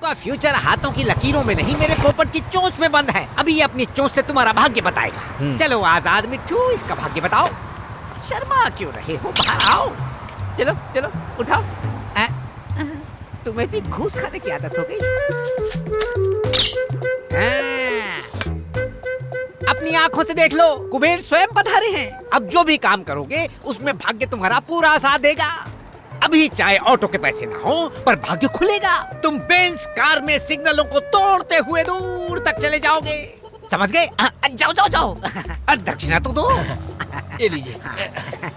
का फ्यूचर हाथों की लकीरों में नहीं, मेरे पोपट की चोंच में बंद है। अभी ये अपनी चोंच से तुम्हारा भाग्य बताएगा। चलो आजाद मिट्ठू, इसका भाग्य बताओ। शर्मा क्यों रहे हो, बाहर आओ। चलो चलो उठाओ। तुम्हें भी घूस खाने की आदत हो गई। अपनी आंखों से देख लो, कुबेर स्वयं पधारे हैं। अब जो भी काम करोगे उसमें भाग्य तुम्हारा पूरा साथ देगा। अभी चाहे ऑटो के पैसे ना हो, पर भाग्य खुलेगा। तुम बेंज कार में सिग्नलों को तोड़ते हुए दूर तक चले जाओगे। समझ गए? जाओ जाओ जाओ। दक्षिणा तो दो। ये लीजिए।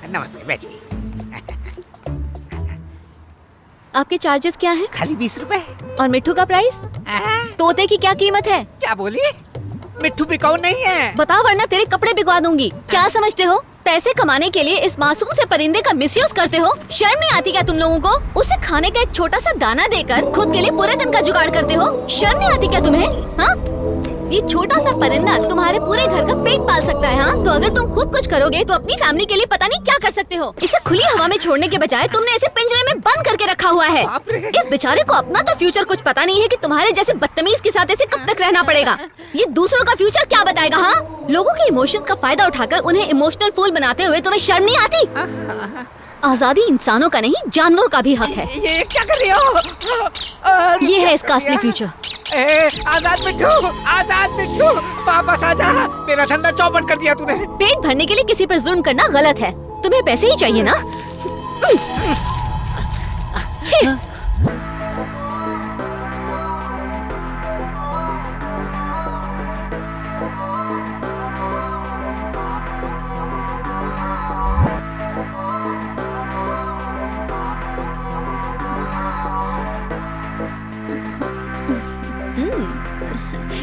नमस्ते, बैठिए। आपके चार्जेस क्या हैं? खाली 20 रुपए। और मिट्ठू का प्राइस? तोते की क्या कीमत है? क्या बोली? मिट्ठू बिकाऊ नहीं है। बता वरना तेरे कपड़े बिगवा दूंगी। क्या समझते हो? पैसे कमाने के लिए इस मासूम से परिंदे का मिसयूज करते हो? शर्म नहीं आती क्या तुम लोगों को? उसे खाने का एक छोटा सा दाना देकर खुद के लिए पूरे दिन का जुगाड़ करते हो? शर्म नहीं आती क्या तुम्हें? हाँ, ये छोटा सा परिंदा तुम्हारे पूरे घर का पेट पाल सकता है। हाँ, तो अगर तुम खुद कुछ करोगे तो अपनी फैमिली के लिए पता नहीं क्या कर सकते हो। इसे खुली हवा में छोड़ने के बजाय तुमने इसे पिंजरे में बंद करके रखा हुआ है। इस बेचारे को अपना तो फ्यूचर कुछ पता नहीं है कि तुम्हारे जैसे बदतमीज के साथ इसे कब तक रहना पड़ेगा। ये दूसरों का फ्यूचर क्या बताएगा? हाँ, लोगों के इमोशंस का फायदा उठाकर उन्हें इमोशनल फूल बनाते हुए तुम्हें शर्म नहीं आती? आजादी इंसानों का नहीं, जानवरों का भी हक है। ये क्या कर रही हो? ये है इसका असली फ्यूचर। आजाद मिट्ठू, आजाद मिट्ठू, वापस आजा। मेरा धंधा चौपट कर दिया तूने। पेट भरने के लिए किसी पर जुल्म करना गलत है। तुम्हें पैसे ही चाहिए ना? छी।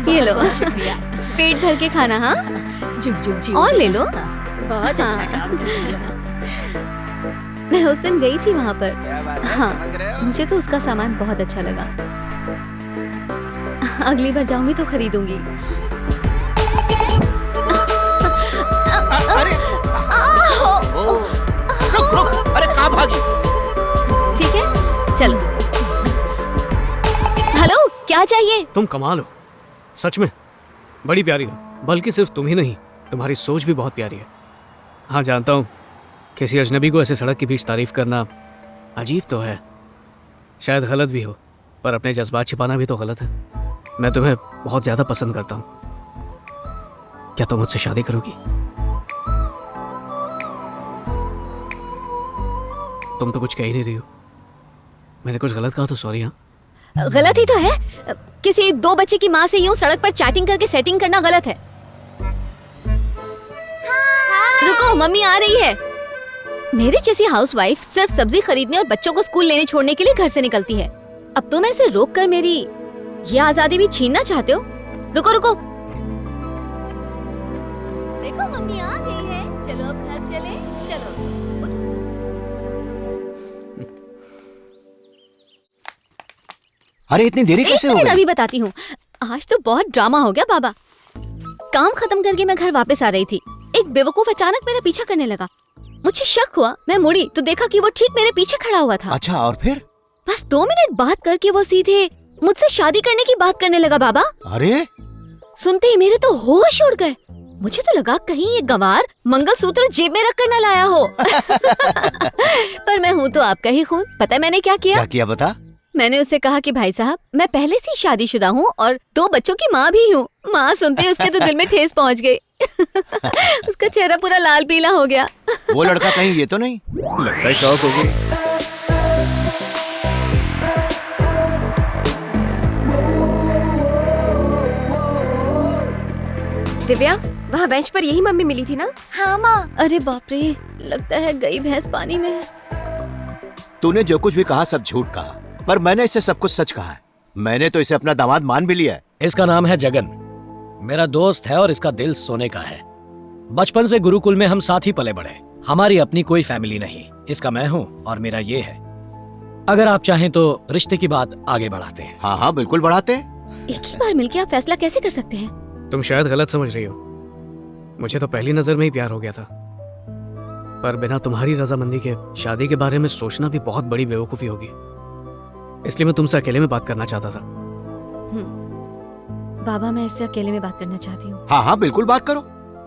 ये लो, पेट भर के खाना। हाँ, और ले लो। बहुत अच्छा काम किया। मैं उस दिन गई थी वहाँ पर। क्या बात है, हाँ, समझ रहे हो? मुझे तो उसका सामान बहुत अच्छा लगा। अगली बार जाऊंगी तो खरीदूंगी। अरे रुक रुक, अरे कहाँ भागी? ठीक है, चलो। हेलो, क्या चाहिए? तुम कमाल हो, सच में बड़ी प्यारी हो। बल्कि सिर्फ तुम ही नहीं, तुम्हारी सोच भी बहुत प्यारी है। हाँ जानता हूँ, किसी अजनबी को ऐसे सड़क के बीच तारीफ करना अजीब तो है, शायद गलत भी हो, पर अपने जज्बात छिपाना भी तो गलत है। मैं तुम्हें बहुत ज्यादा पसंद करता हूँ। क्या तुम मुझसे शादी करोगी? तुम तो कुछ कह ही नहीं रही हो। मैंने कुछ गलत कहा तो सॉरी। हाँ, गलत ही तो है। किसी दो बच्चे की माँ से यूं सड़क पर चैटिंग करके सेटिंग करना गलत है। रुको, मम्मी आ रही है। मेरे जैसी हाउसवाइफ सिर्फ सब्जी खरीदने और बच्चों को स्कूल लेने छोड़ने के लिए घर से निकलती है। अब तुम ऐसे रोक कर मेरी ये आजादी भी छीनना चाहते हो? रुको रुको, देखो मम्मी आ गई है। चलो अब घर चले। चलो अरे इतनी देरी कैसे हो गई? अभी बताती हूँ। आज तो बहुत ड्रामा हो गया बाबा। काम खत्म करके मैं घर वापस आ रही थी, एक बेवकूफ अचानक मेरा पीछा करने लगा। मुझे शक हुआ, मैं मुड़ी तो देखा कि वो ठीक मेरे पीछे खड़ा हुआ था। अच्छा, और फिर? बस 2 मिनट बात करके वो सीधे मुझसे शादी करने की बात करने लगा बाबा। अरे सुनते ही मेरे तो होश उड़ गए। मुझे तो लगा कहीं ये गंवार मंगलसूत्र जेब में रख कर न लाया हो। पर मैं हूँ तो आपका ही खून। पता है मैंने क्या किया? क्या किया बता? मैंने उससे कहा कि भाई साहब, मैं पहले से शादीशुदा हूँ और 2 बच्चों की माँ भी हूँ। माँ सुनते ही उसके तो दिल में ठेस पहुँच गई। उसका चेहरा पूरा लाल पीला हो गया। वो लड़का कहीं ये तो नहीं? लगता है शौक हो गई। दिव्या, वहाँ बेंच पर यही मम्मी मिली थी ना? हाँ माँ। अरे बाप रे, लगता है गई भैंस पानी में। तूने जो कुछ भी कहा सब झूठ कहा, पर मैंने इसे सब कुछ सच कहा है। मैंने तो इसे अपना दामाद मान भी लिया है। इसका नाम है जगन, मेरा दोस्त है और इसका दिल सोने का है। बचपन से गुरुकुल में हम साथ ही पले बढ़े। हमारी अपनी कोई फैमिली नहीं, इसका मैं हूँ और मेरा ये है। अगर आप चाहें तो रिश्ते की बात आगे बढ़ाते हैं। हाँ हाँ बिल्कुल बढ़ाते हैं। एक ही बार मिलके आप फैसला कैसे कर सकते हैं? तुम शायद गलत समझ रही हो। मुझे तो पहली नजर में ही प्यार हो गया था, पर बिना तुम्हारी रजामंदी के शादी के बारे में सोचना भी बहुत बड़ी बेवकूफी होगी। इसलिए मैं तुमसे अकेले में बात करना चाहता था। बाबा, मैं इससे अकेले में बात करना चाहती हूँ। हाँ हाँ बिल्कुल बात करो।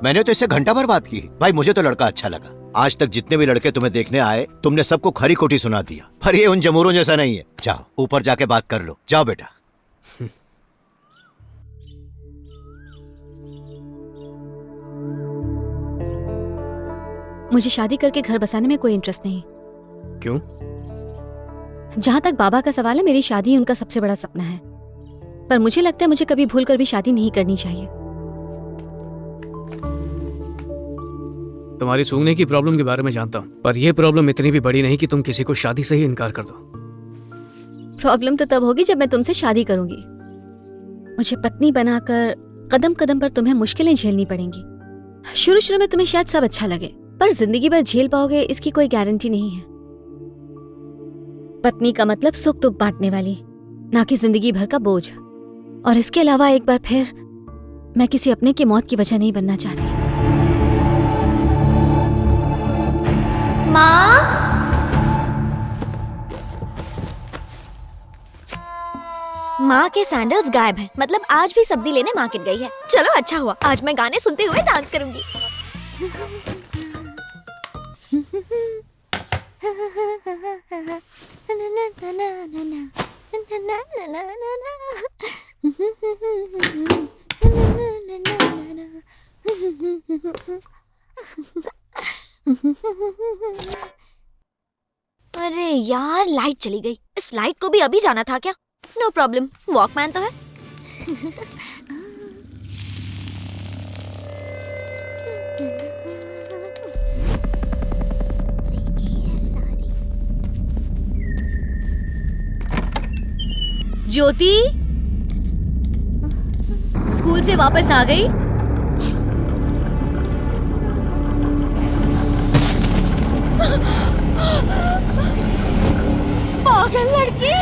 मैंने तो इससे घंटा भर बात की। भाई मुझे तो लड़का अच्छा लगा। आज तक जितने भी लड़के तुम्हें देखने आए तुमने सबको खरी खोटी सुना दिया, पर ये उन जमूरों जैसा नहीं है। जाओ ऊपर जाके बात कर लो, जाओ बेटा। मुझे शादी करके घर बसाने में कोई इंटरेस्ट नहीं। क्यों? जहाँ तक बाबा का सवाल है, मेरी शादी उनका सबसे बड़ा सपना है, पर मुझे लगता है मुझे कभी भूल कर भी शादी नहीं करनी चाहिए। तुम्हारी सूंघने की प्रॉब्लम के बारे में जानता हूँ, पर यह प्रॉब्लम इतनी भी बड़ी नहीं कि तुम किसी को शादी से ही इनकार कर दो। प्रॉब्लम तो तब होगी जब मैं तुमसे शादी करूंगी। मुझे पत्नी बनाकर कदम कदम पर तुम्हें मुश्किलें झेलनी पड़ेंगी। शुरू शुरू में तुम्हें शायद सब अच्छा लगे, पर जिंदगी भर झेल पाओगे इसकी कोई गारंटी नहीं है। पत्नी का मतलब सुख दुख बांटने वाली, ना कि जिंदगी भर का बोझ। और इसके अलावा एक बार फिर मैं किसी अपने की मौत की वजह नहीं बनना चाहती। माँ, माँ के सैंडल्स गायब हैं। मतलब आज भी सब्जी लेने मार्केट गई है। चलो अच्छा हुआ, आज मैं गाने सुनते हुए डांस करूंगी। अरे यार, लाइट चली गई। इस लाइट को भी अभी जाना था क्या? नो प्रॉब्लम, वॉकमैन तो है। ज्योति स्कूल से वापस आ गई? पागल लड़की।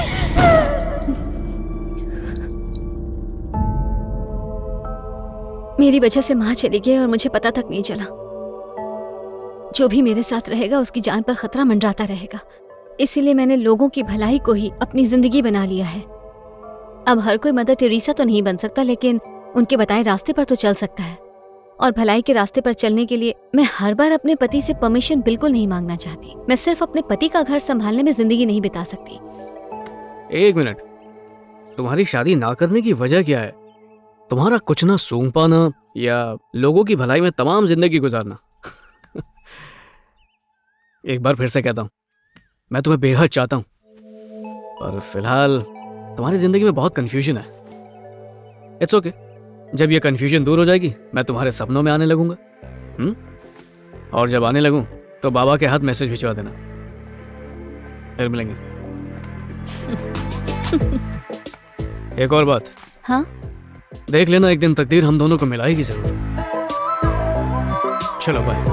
मेरी वजह से माँ चली गई और मुझे पता तक नहीं चला। जो भी मेरे साथ रहेगा उसकी जान पर खतरा मंडराता रहेगा। इसीलिए मैंने लोगों की भलाई को ही अपनी जिंदगी बना लिया है। अब हर कोई मदर टेरेसा तो नहीं बन सकता, लेकिन उनके बताए रास्ते पर तो चल सकता है। और भलाई के रास्ते पर चलने के लिए मैं हर बार अपने पति से परमिशन बिल्कुल नहीं मांगना चाहती। मैं सिर्फ अपने पति का घर संभालने में जिंदगी नहीं बिता सकती। एक मिनट, तुम्हारी शादी ना करने की वजह क्या है? तुम्हारा कुछ ना सूंघ पाना या लोगों की भलाई में तमाम जिंदगी गुजारना? एक बार फिर से कहता हूं, मैं तुम्हें बेहद चाहता हूं, पर फिलहाल तुम्हारी जिंदगी में बहुत कंफ्यूजन है। इट्स ओके, जब ये कंफ्यूजन दूर हो जाएगी मैं तुम्हारे सपनों में आने लगूंगा। और जब आने लगूं तो बाबा के हाथ मैसेज भिजवा देना। फिर मिलेंगे। एक और बात। हाँ? देख लेना, एक दिन तकदीर हम दोनों को मिलाएगी जरूर। चलो बाय।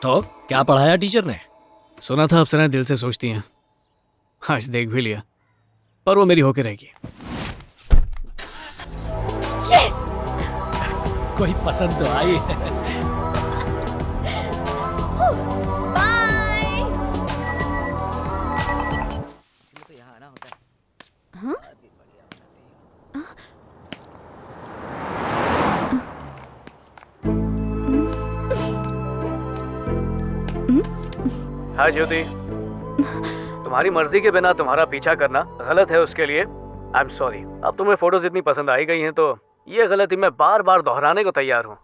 तो क्या पढ़ाया टीचर ने? सुना था अप्सराएं दिल से सोचती हैं, आज देख भी लिया, पर वो मेरी होके रहेगी। कोई पसंद तो आई? बाय। हाँ ज्योति, तुम्हारी मर्जी के बिना तुम्हारा पीछा करना गलत है, उसके लिए आई एम सॉरी। अब तुम्हें फोटोज इतनी पसंद आई गई हैं तो ये गलती मैं बार बार दोहराने को तैयार हूँ।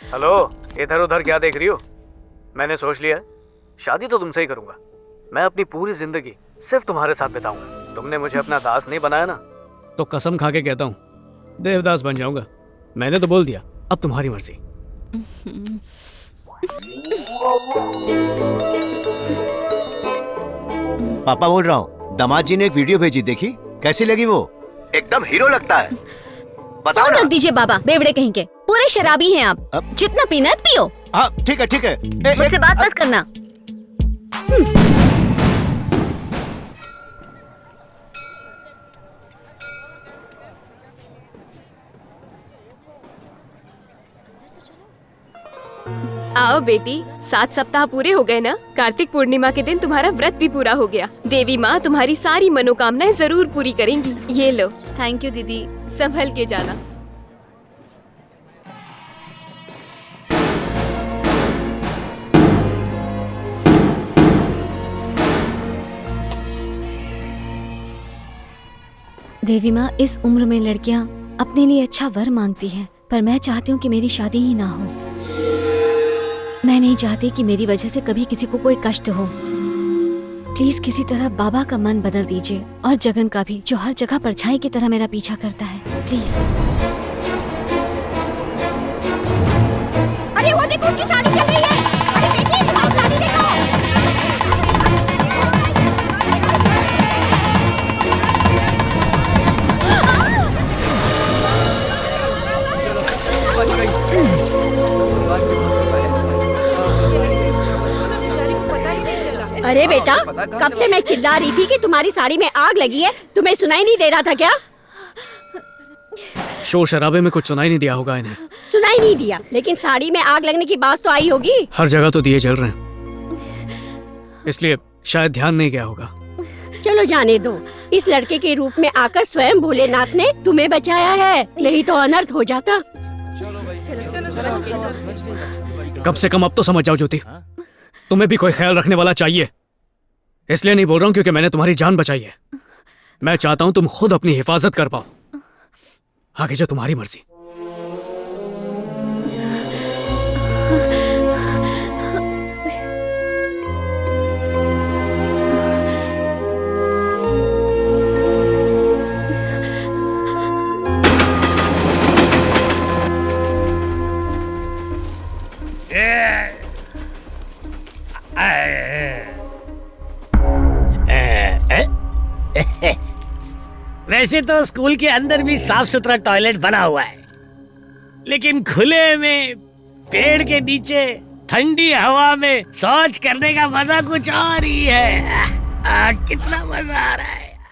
हेलो, इधर उधर क्या देख रही हो? मैंने सोच लिया है, शादी तो तुमसे ही करूंगा। मैं अपनी पूरी जिंदगी सिर्फ तुम्हारे साथ बिताऊंगा। तुमने मुझे अपना दास नहीं बनाया ना, तो कसम खा के कहता हूँ देवदास बन जाऊंगा। मैंने तो बोल दिया, अब तुम्हारी मर्जी। पापा बोल रहा हूँ, दामाद जी ने एक वीडियो भेजी, देखी? कैसी लगी वो? एकदम हीरो लगता है। बताओ फोन ना। रख दीजिए बाबा, बेवड़े कहीं के। पूरे शराबी हैं आप। अब? जितना पीना है पियो। हाँ ठीक है ठीक है। मुझसे बात मत करना। आओ बेटी, 7 सप्ताह पूरे हो गए ना। कार्तिक पूर्णिमा के दिन तुम्हारा व्रत भी पूरा हो गया। देवी माँ तुम्हारी सारी मनोकामनाएं जरूर पूरी करेंगी। ये लो, थैंक यू दीदी। संभल के जाना। देवी माँ, इस उम्र में लड़कियाँ अपने लिए अच्छा वर मांगती हैं, पर मैं चाहती हूँ कि मेरी शादी ही ना हो। मैं नहीं चाहती कि मेरी वजह से कभी किसी को कोई कष्ट हो। प्लीज किसी तरह बाबा का मन बदल दीजिए, और जगन का भी, जो हर जगह परछाई की तरह मेरा पीछा करता है। प्लीज। अरे वो देखो, उसकी साड़ी चल रही है। अरे बेटी, तुम्हारी साड़ी देखो। अरे बेटा, कब से मैं चिल्ला रही थी कि तुम्हारी साड़ी में आग लगी है, तुम्हें सुनाई नहीं दे रहा था क्या? शोर शराबे में कुछ सुनाई नहीं दिया होगा इन्हें। सुनाई नहीं दिया, लेकिन साड़ी में आग लगने की बात तो आई होगी। हर जगह तो दिए जल रहे हैं, इसलिए शायद ध्यान नहीं गया होगा। चलो जाने दो, इस लड़के के रूप में आकर स्वयं भोलेनाथ ने तुम्हें बचाया है, नहीं तो अनर्थ हो जाता। कम से कम अब तो समझ जाओ ज्योति, तुम्हें भी कोई ख्याल रखने वाला चाहिए। इसलिए नहीं बोल रहा हूं क्योंकि मैंने तुम्हारी जान बचाई है। मैं चाहता हूं तुम खुद अपनी हिफाजत कर पाओ। आगे जो तुम्हारी मर्जी। वैसे तो स्कूल के अंदर भी साफ सुथरा टॉयलेट बना हुआ है, लेकिन खुले में पेड़ के नीचे ठंडी हवा में शौच करने का मजा कुछ और ही है। कितना मजा आ रहा है।